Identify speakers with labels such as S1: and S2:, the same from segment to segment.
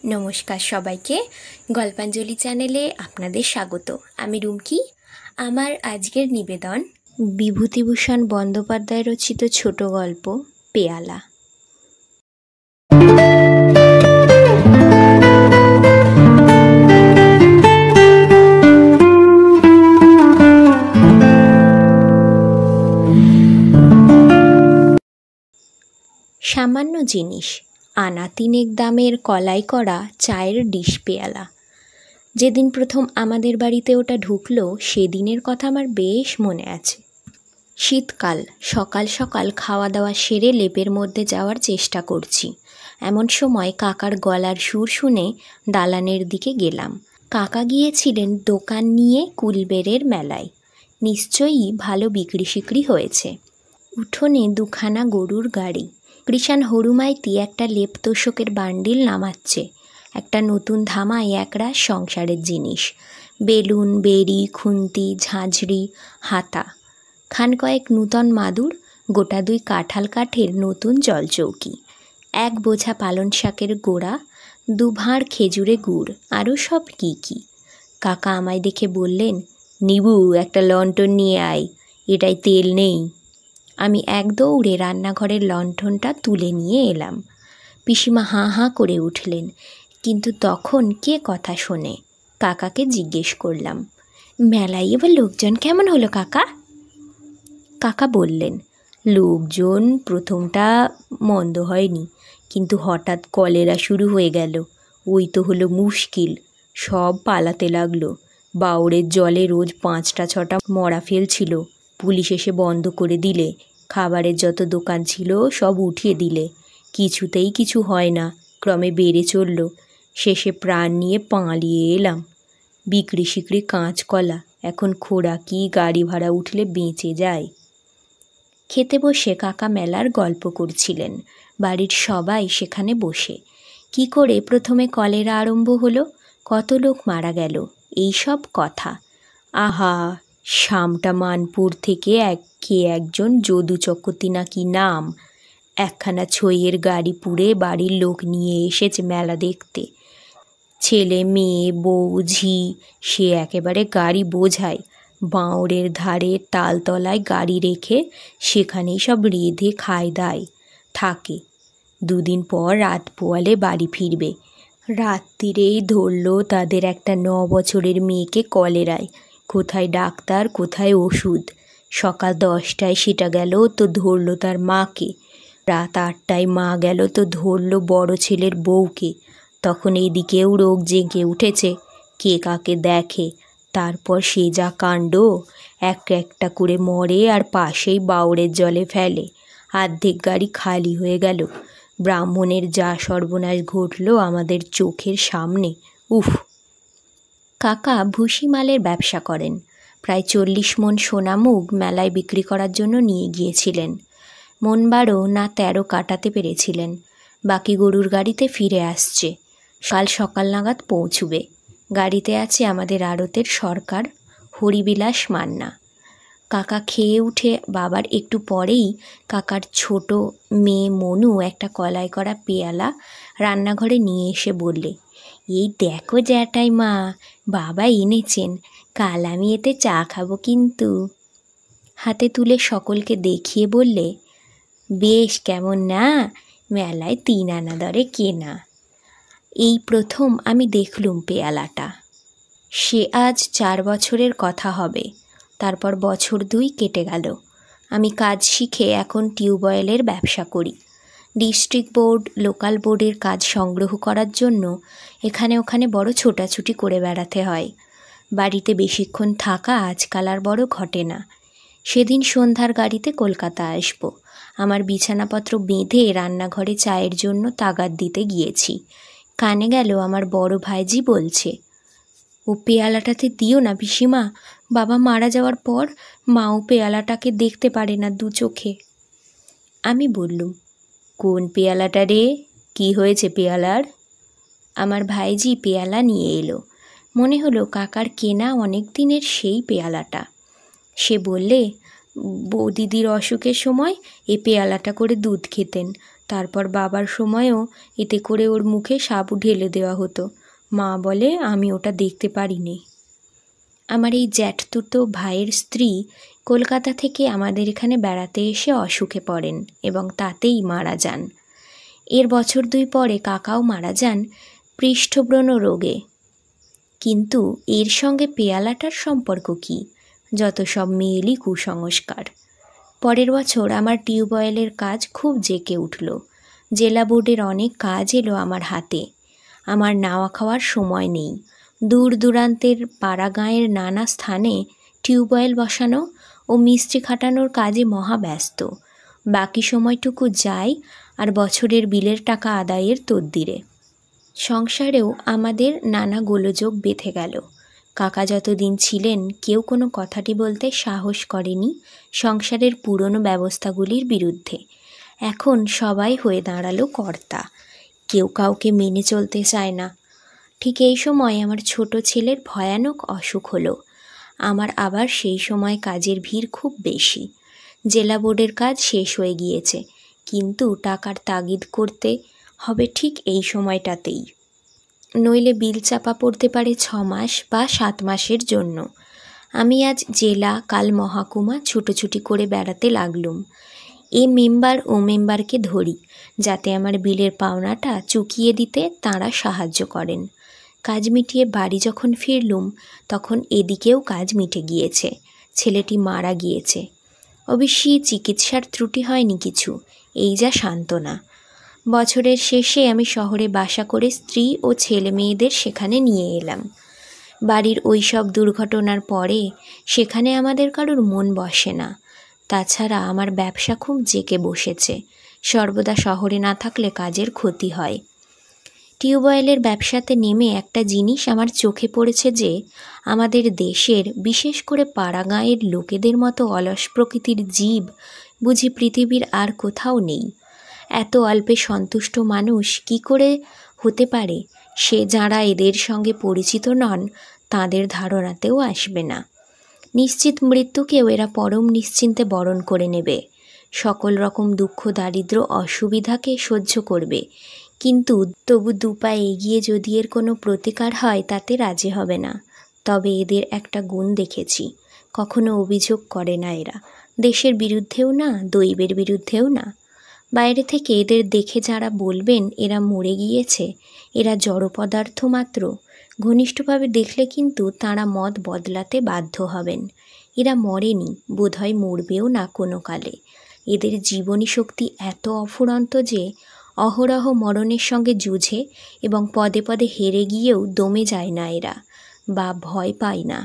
S1: নমস্কার সবাইকে, গল্পাঞ্জলি চ্যানেলে আপনাদের স্বাগত। আমি রুমকি। আমার আজকের নিবেদন বিভূতিভূষণ বন্দ্যোপাধ্যায় রচিত ছোট গল্প পেয়ালা। সামান্য জিনিস, আনা তিনেক দামের কলাই করা চায়ের ডিশ পেয়ালা। যেদিন প্রথম আমাদের বাড়িতে ওটা ঢুকলো সেদিনের কথা আমার বেশ মনে আছে। শীতকাল, সকাল সকাল খাওয়া দাওয়া সেরে লেপের মধ্যে যাওয়ার চেষ্টা করছি, এমন সময় কাকার গলার সুর শুনে দালানের দিকে গেলাম। কাকা গিয়েছিলেন দোকান নিয়ে কুলবেড়ের মেলায়। নিশ্চয়ই ভালো বিক্রি সিক্রি হয়েছে। উঠোনে দুখানা গরুর গাড়ি। কৃষাণ হরুমাইতি একটা লেপ তোষকের বান্ডিল নামাচ্ছে। একটা নতুন ধামায় একরাশ সংসারের জিনিস, বেলুন, বেড়ি, খুন্তি, ঝাঁঝরি, হাতা, খান কয়েক নূতন মাদুর, গোটা দুই কাঁঠাল কাঠের নতুন জলচৌকি, এক বোঝা পালন শাকের গোড়া, দুভাঁড় খেজুরে গুড়, আরও সব কী কী। কাকা আমায় দেখে বললেন, নিবু, একটা লণ্ঠন নিয়ে আয়, এটায় তেল নেই। আমি এক দৌড়ে রান্নাঘরের লণ্ঠনটা তুলে নিয়ে এলাম। পিসিমা হাঁ হাঁ করে উঠলেন, কিন্তু তখন কে কথা শোনে। কাকাকে জিজ্ঞেস করলাম, মেলায় এবার লোকজন কেমন হলো কাকা? কাকা বললেন, লোকজন প্রথমটা মন্দ হয়নি, কিন্তু হঠাৎ কলেরা শুরু হয়ে গেল। ওই তো হলো মুশকিল, সব পালাতে লাগলো। বাউড়ের জলে রোজ 5টা-6টা মরা ফেলছিল। পুলিশ এসে বন্ধ করে দিলে। খাবারের যত দোকান ছিল সব উঠিয়ে দিলে। কিছুতেই কিছু হয় না, ক্রমে বেড়ে চলল। শেষে প্রাণ নিয়ে পালিয়ে এলাম। বিক্রি সিক্রি কাঁচকলা, এখন খোরাকি গাড়ি ভাড়া উঠলে বেঁচে যায়। খেতে বসে কাকা মেলার গল্প করছিলেন। বাড়ির সবাই সেখানে বসে। কি করে প্রথমে কলেরা আরম্ভ হলো, কত লোক মারা গেল, এই সব কথা। আহা, শামটা মানপুর থেকে একজন যদু চক্রবর্তী নাকি নাম, একখানা ছইয়ের গাড়ি পুড়ে বাড়ির লোক নিয়ে এসেছে মেলা দেখতে। ছেলে মেয়ে বউ ঝি, সে একেবারে গাড়ি বোঝায়। বাঁওড়ের ধারে তালতলায় গাড়ি রেখে সেখানেই সব রেঁধে খায় দায় থাকে। 2 দিন পর রাত পোয়ালে বাড়ি ফিরবে। রাত্রিরেই ধরল তাদের একটা 9 বছরের মেয়েকে কলেরায়। কোথায় ডাক্তার, কোথায় ওষুধ। সকাল 10টায় সেটা গেল তো ধরল তার মাকে। রাত 8টায় মা গেল তো ধরল বড় ছেলের বউকে। তখন এদিকেও রোগ জেঁকে উঠেছে, কে কাকে দেখে। তারপর সে যা কাণ্ড, একটা করে মরে আর পাশেই বাউড়ের জলে ফেলে। অর্ধেক গাড়ি খালি হয়ে গেল। ব্রাহ্মণের যা সর্বনাশ ঘটল আমাদের চোখের সামনে। উফ! কাকা ভুসিমালের ব্যবসা করেন। প্রায় 40 মণ সোনামুগ মেলায় বিক্রি করার জন্য নিয়ে গিয়েছিলেন। মণ 12 না 13 কাটাতে পেরেছিলেন। বাকি গরুর গাড়িতে ফিরে আসছে। কাল সকাল নাগাদ পৌঁছবে। গাড়িতে আছে আমাদের আড়তের সরকার হরিবিলাস মান্না। কাকা খেয়ে উঠে বাবার একটু পরেই কাকার ছোট মেয়ে মনু একটা কলাই করা পেয়ালা রান্নাঘরে নিয়ে এসে বললে, এই দেখো জ্যাঠাই মা, বাবা এনেছেন, কাল আমি এতে চা খাবো কিন্তু। হাতে তুলে সকলকে দেখিয়ে বললে, বেশ কেমন না, মেলায় 3 আনা দরে কেনা। এই প্রথম আমি দেখলুম পেয়ালাটা। সে আজ 4 বছরের কথা হবে। তারপর বছর 2 কেটে গেল। আমি কাজ শিখে এখন টিউবওয়েলের ব্যবসা করি। ডিস্ট্রিক্ট বোর্ড, লোকাল বোর্ডের কাজ সংগ্রহ করার জন্য এখানে ওখানে বড় ছোটাছুটি করে বেড়াতে হয়। বাড়িতে বেশিক্ষণ থাকা আজকাল আর বড় ঘটে না। সেদিন সন্ধ্যার গাড়িতে কলকাতা আসব। আমার বিছানাপত্র বেঁধে রান্নাঘরে চায়ের জন্য তাগাদ দিতে গিয়েছি। কানে গেল আমার বড় ভাইজি বলছে, ও পেয়ালাটাতে দিও না পিসিমা, বাবা মারা যাওয়ার পর মাও পেয়ালাটাকে দেখতে পারে না 2 চোখে। আমি বললুম, কোন পেয়ালাটা রে, কি হয়েছে পেয়ালার? আমার ভাইজি পেয়ালা নিয়ে এলো। মনে হলো কাকার কেনা অনেক দিনের সেই পেয়ালাটা। সে বললে, বৌদিদির অসুখের সময় এ পেয়ালাটা করে দুধ খেতেন, তারপর বাবার সময়ও এতে করে ওর মুখে সাবু ঢেলে দেওয়া হতো। মা বলে আমি ওটা দেখতে পারিনি। আমার এই জ্যাঠতুতো ভাইয়ের স্ত্রী কলকাতা থেকে আমাদের এখানে বেড়াতে এসে অসুখে পড়েন এবং তাতেই মারা যান। এর বছর 2 পরে কাকাও মারা যান পৃষ্ঠব্রণ রোগে। কিন্তু এর সঙ্গে পেয়ালাটার সম্পর্ক কি? যত সব মেয়েলি কুসংস্কার। পরের বছর আমার টিউবওয়েলের কাজ খুব জেঁকে উঠল। জেলা বোর্ডের অনেক কাজ এলো আমার হাতে। আমার নাওয়া খাওয়ার সময় নেই। দূর দূরান্তের পাড়া গাঁয়ের নানা স্থানে টিউবওয়েল বসানো ও মিস্ত্রি খাটানোর কাজে মহা ব্যস্ত। বাকি সময়টুকু যাই আর বছরের বিলের টাকা আদায়ের তদ্দিরে। সংসারেও আমাদের নানা গোলযোগ বেঁধে গেল। কাকা যতদিন ছিলেন কেউ কোনো কথাটি বলতে সাহস করেনি সংসারের পুরনো ব্যবস্থাগুলির বিরুদ্ধে। এখন সবাই হয়ে দাঁড়ালো কর্তা, কেউ কাউকে মেনে চলতে চায় না। ঠিক এই সময় আমার ছোট ছেলের ভয়ানক অসুখ হলো। আমার আবার সেই সময় কাজের ভিড় খুব বেশি। জেলা বোর্ডের কাজ শেষ হয়ে গিয়েছে, কিন্তু টাকার তাগিদ করতে হবে ঠিক এই সময়টাতেই, নইলে বিল চাপা পড়তে পারে 6 মাস বা 7 মাসের জন্য। আমি আজ জেলা, কাল মহাকুমা ছুটোছুটি করে বেড়াতে লাগলুম। এ মেম্বার ও মেম্বারকে ধরি, যাতে আমার বিলের পাওনাটা চুকিয়ে দিতে তাঁরা সাহায্য করেন। কাজ মিটিয়ে বাড়ি যখন ফিরলুম তখন এদিকেও কাজ মিটে গিয়েছে। ছেলেটি মারা গিয়েছে। অবশ্যই চিকিৎসার ত্রুটি হয়নি কিছু, এই যা সান্ত্বনা। বছরের শেষে আমি শহরে বাসা করে স্ত্রী ও ছেলে মেয়েদের সেখানে নিয়ে এলাম। বাড়ির ওই সব দুর্ঘটনার পরে সেখানে আমাদের কারোর মন বসে না। তাছাড়া আমার ব্যবসা খুব জেঁকে বসেছে। সর্বদা শহরে না থাকলে কাজের ক্ষতি হয়। টিউবওয়েলের ব্যবসাতে নেমে একটা জিনিস আমার চোখে পড়েছে যে আমাদের দেশের, বিশেষ করে পাড়া গাঁয়ের লোকেদের মতো অলস প্রকৃতির জীব বুঝি পৃথিবীর আর কোথাও নেই। এত অল্পে সন্তুষ্ট মানুষ কি করে হতে পারে সে যাঁরা এদের সঙ্গে পরিচিত নন তাঁদের ধারণাতেও আসবে না। নিশ্চিত মৃত্যুকেও এরা পরম নিশ্চিন্তে বরণ করে নেবে। সকল রকম দুঃখ, দারিদ্র, অসুবিধাকে সহ্য করবে, কিন্তু তবু 2 পা এগিয়ে যদি এর কোনো প্রতিকার হয় তাতে রাজি হবে না। তবে এদের একটা গুণ দেখেছি, কখনো অভিযোগ করে না এরা, দেশের বিরুদ্ধেও না, দৈবের বিরুদ্ধেও না। বাইরে থেকে এদের দেখে যারা বলবেন এরা মরে গিয়েছে, এরা জড় পদার্থ মাত্র, ঘনিষ্ঠভাবে দেখলে কিন্তু তাঁরা মত বদলাতে বাধ্য হবেন। এরা মরেনি, বোধহয় মরবেও না কোনো কালে। এদের জীবনী শক্তি এত অফুরন্ত যে অহরহ মরণের সঙ্গে যুঝে এবং পদে পদে হেরে গিয়েও দমে যায় না এরা, বা ভয় পায় না,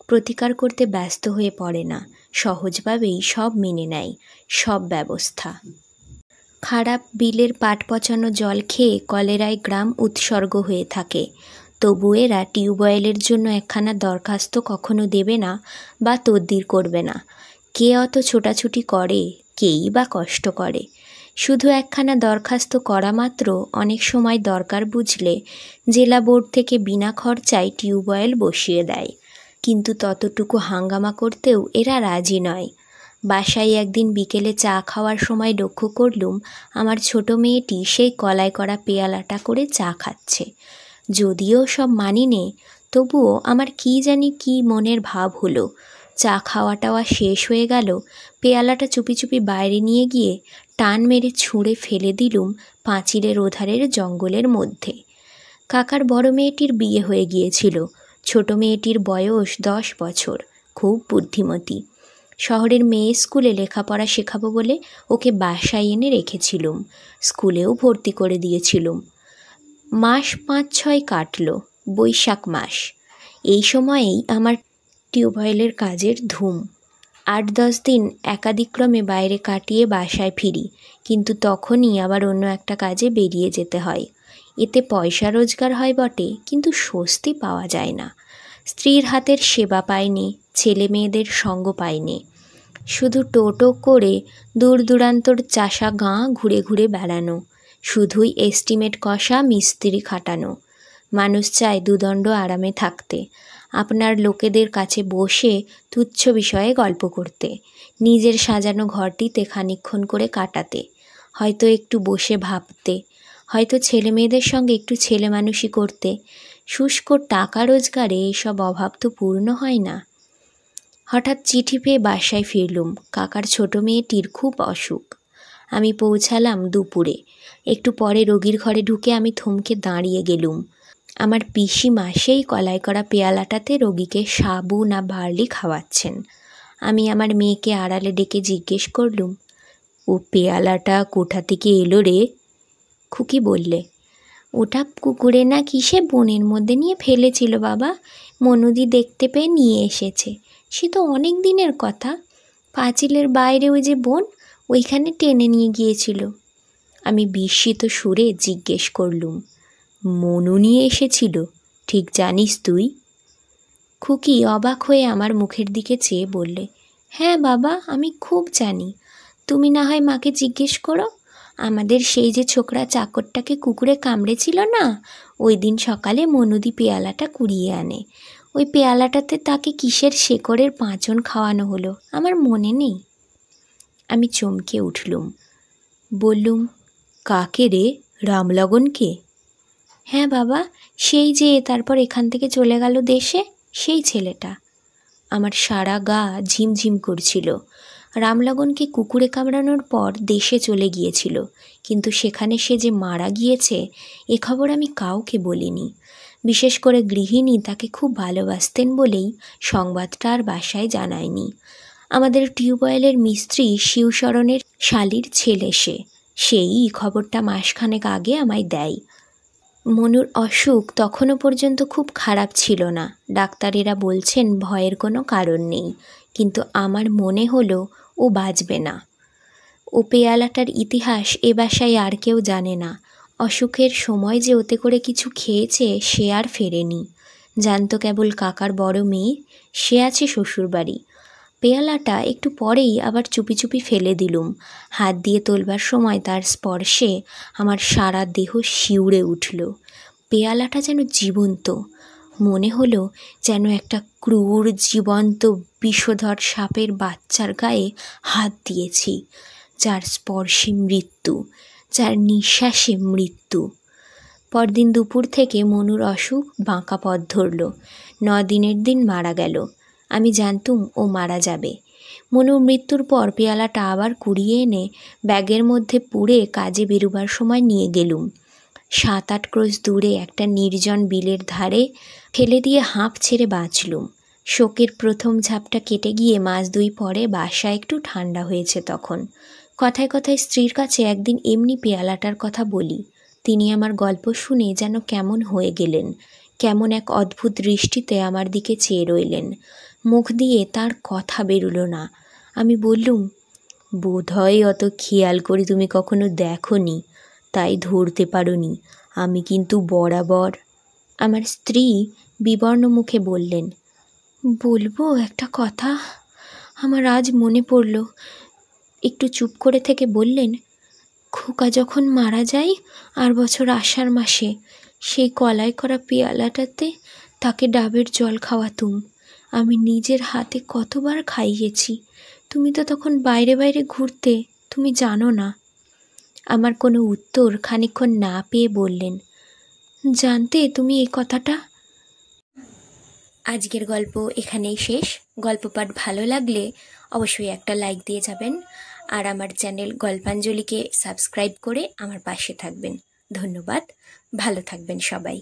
S1: প্রতিকার করতে ব্যস্ত হয়ে পড়ে না, সহজভাবেই সব মেনে নেয়, সব ব্যবস্থা। খারাপ বিলের পাট পচানো জল খেয়ে কলেরায় গ্রাম উৎসর্গ হয়ে থাকে, তবু এরা টিউবওয়েলের জন্য একখানা দরখাস্ত কখনো দেবে না বা তদবির করবে না। কে অত ছোটাছুটি করে, কেই বা কষ্ট করে? শুধু একখানা দরখাস্ত করা মাত্র অনেক সময় দরকার বুঝলে জেলা বোর্ড থেকে বিনা খরচায় টিউবওয়েল বসিয়ে দেয়, কিন্তু ততটুকু হাঙ্গামা করতেও এরা রাজি নয়। বাসায় একদিন বিকেলে চা খাওয়ার সময় লক্ষ্য করলুম আমার ছোট মেয়েটি সেই কলাই করা পেয়ালাটা করে চা খাচ্ছে। যদিও সব মানি নে, তবুও আমার কি জানি কি মনের ভাব হলো। চা খাওয়াটাও শেষ হয়ে গেল, পেয়ালাটা চুপি চুপি বাইরে নিয়ে গিয়ে টান মেরে ছুঁড়ে ফেলে দিলুম পাঁচিলের ওধারের জঙ্গলের মধ্যে। কাকার বড় মেয়েটির বিয়ে হয়ে গিয়েছিল, ছোট মেয়েটির বয়স 10 বছর, খুব বুদ্ধিমতী। শহরের মেয়ে স্কুলে লেখাপড়া শেখাবো বলে ওকে বাসায় এনে রেখেছিলুম, স্কুলেও ভর্তি করে দিয়েছিলুম। মাস 5-6 কাটল, বৈশাখ মাস। এই সময়েই আমার টিউবওয়েলের কাজের ধুম। 8-10 দিন একাদিক্রমে বাইরে কাটিয়ে বাসায় ফিরি, কিন্তু তখনই আবার অন্য একটা কাজে বেরিয়ে যেতে হয়। এতে পয়সা রোজগার হয় বটে, কিন্তু স্বস্তি পাওয়া যায় না। স্ত্রীর হাতের সেবা পাইনি, ছেলে মেয়েদের সঙ্গ পাইনি। শুধু টোটো করে দূর দূরান্তর চাষা গাঁ ঘুরে ঘুরে বেড়ানো, শুধুই এস্টিমেট কষা, মিস্ত্রি খাটানো। মানুষ চায় দুদণ্ড আরামে থাকতে, আপনার লোকেদের কাছে বসে তুচ্ছ বিষয়ে গল্প করতে, নিজের সাজানো ঘরটিতে খানিকক্ষণ করে কাটাতে। হয়তো একটু বসে ভাবতে, হয়তো ছেলে মেয়েদের সঙ্গে একটু ছেলেমানুষি করতে। শুষ্ক টাকা রোজগারে এসব অভাব তো পূর্ণ হয় না। হঠাৎ চিঠি পেয়ে বাসায় ফিরলুম। কাকার ছোট মেয়েটির খুব অসুখ। আমি পৌঁছালাম দুপুরে। একটু পরে রোগীর ঘরে ঢুকে আমি থমকে দাঁড়িয়ে গেলুম। আমার পিসিমা সেই কলাই করা পেয়ালাটাতে রোগীকে সাবু না বার্লি খাওয়াচ্ছেন। আমি আমার মেয়েকে আড়ালে ডেকে জিজ্ঞেস করলুম, ও পেয়ালাটা কোথা থেকে এলো রে? খুকি বললে, ওটা কুকুরে না কিসে বনের মধ্যে নিয়ে ফেলেছিল বাবা, মনুদি দেখতে পেয়ে নিয়ে এসেছে। সে তো অনেক দিনের কথা। পাঁচিলের বাইরে ওই যে বন, ওইখানে টেনে নিয়ে গিয়েছিল। আমি বিস্মিত সুরে জিজ্ঞেস করলুম, মনু নিয়ে এসেছিল? ঠিক জানিস তুই? খুকি অবাক হয়ে আমার মুখের দিকে চেয়ে বললে, হ্যাঁ বাবা, আমি খুব জানি। তুমি না হয় মাকে জিজ্ঞেস করো। আমাদের সেই যে ছোকরা চাকরটাকে কুকুরে কামড়েছিল না, ওই দিন সকালে মনুদি পেয়ালাটা কুড়িয়ে আনে। ওই পেয়ালাটাতে তাকে কিসের শেকড়ের পাঁচন খাওয়ানো হলো আমার মনে নেই। আমি চমকে উঠলুম। বললুম, কাকে রে? রামলগনকে? হ্যাঁ বাবা, সেই যে তারপর এখান থেকে চলে গেল দেশে, সেই ছেলেটা। আমার সারা গা ঝিমঝিম করছিল। রামলগনকে কুকুরে কামড়ানোর পর দেশে চলে গিয়েছিল, কিন্তু সেখানে সে যে মারা গিয়েছে এ খবর আমি কাউকে বলিনি। বিশেষ করে গৃহিণী তাকে খুব ভালোবাসতেন বলেই সংবাদটা আর বাসায় জানায়নি। আমাদের টিউবওয়েলের মিস্ত্রি শিবশরণের শালির ছেলে সেই খবরটা মাসখানেক আগে আমায় দেয়। মনুর অসুখ তখনও পর্যন্ত খুব খারাপ ছিল না। ডাক্তারেরা বলছেন ভয়ের কোনো কারণ নেই, কিন্তু আমার মনে হলো ও বাঁচবে না। ও পেয়ালাটার ইতিহাস এ বাসায় আর কেউ জানে না। অসুখের সময় যে ওতে করে কিছু খেয়েছে সে আর ফেরেনি। জানতো কেবল কাকার বড় মেয়ে, সে আছে শ্বশুরবাড়ি। পেয়ালাটা একটু পরেই আবার চুপি চুপি ফেলে দিলুম। হাত দিয়ে তোলবার সময় তার স্পর্শে আমার সারা দেহ শিউরে উঠল। পেয়ালাটা যেন জীবন্ত। মনে হলো যেন একটা ক্রূর জীবন্ত বিষধর সাপের বাচ্চার গায়ে হাত দিয়েছি, যার স্পর্শে মৃত্যু, যার নিঃশ্বাসে মৃত্যু। পরদিন দুপুর থেকে মনুর অসুখ বাঁকা পথ ধরল। 9 দিনের দিন মারা গেল। আমি জানতুম ও মারা যাবে। মনুর মৃত্যুর পর পেয়ালাটা আবার কুড়িয়ে এনে ব্যাগের মধ্যে পুরে কাজে বেরোবার সময় নিয়ে গেলুম। 7-8 ক্রোশ দূরে একটা নির্জন বিলের ধারে ফেলে দিয়ে হাঁপ ছেড়ে বাঁচলুম। শোকের প্রথম ঝাপটা কেটে গিয়ে মাস 2 পরে বাসা একটু ঠান্ডা হয়েছে তখন। কথায় কথায় স্ত্রীর কাছে একদিন এমনি পেয়ালাটার কথা বলি। তিনি আমার গল্প শুনে যেন কেমন হয়ে গেলেন, কেমন এক অদ্ভুত দৃষ্টিতে আমার দিকে চেয়ে রইলেন। মুখ দিয়ে তার কথা বেরুলো না। আমি বললুম, বোধহয় অত খেয়াল করে তুমি কখনো দেখোনি, তাই ধরতে পারোনি। আমি কিন্তু বরাবর। আমার স্ত্রী বিবর্ণ মুখে বললেন, বলবো একটা কথা? আমার আজ মনে পড়ল। একটু চুপ করে থেকে বললেন, খোকা যখন মারা যায় আর বছর আষাঢ় মাসে, সেই কলাই করা পেয়ালাটাতে তাকে ডাবের জল খাওয়াতুম। আমি নিজের হাতে কতবার খাইয়েছি। তুমি তো তখন বাইরে বাইরে ঘুরতে, তুমি জানো না। আমার কোনো উত্তর খানিকক্ষণ না পেয়ে বললেন, জানতে তুমি এই কথাটা? আজকের গল্প এখানেই শেষ। গল্প পাঠ ভালো লাগলে অবশ্যই একটা লাইক দিয়ে যাবেন, আর আমার চ্যানেল গল্পাঞ্জলিকে সাবস্ক্রাইব করে আমার পাশে থাকবেন। ধন্যবাদ। ভালো থাকবেন সবাই।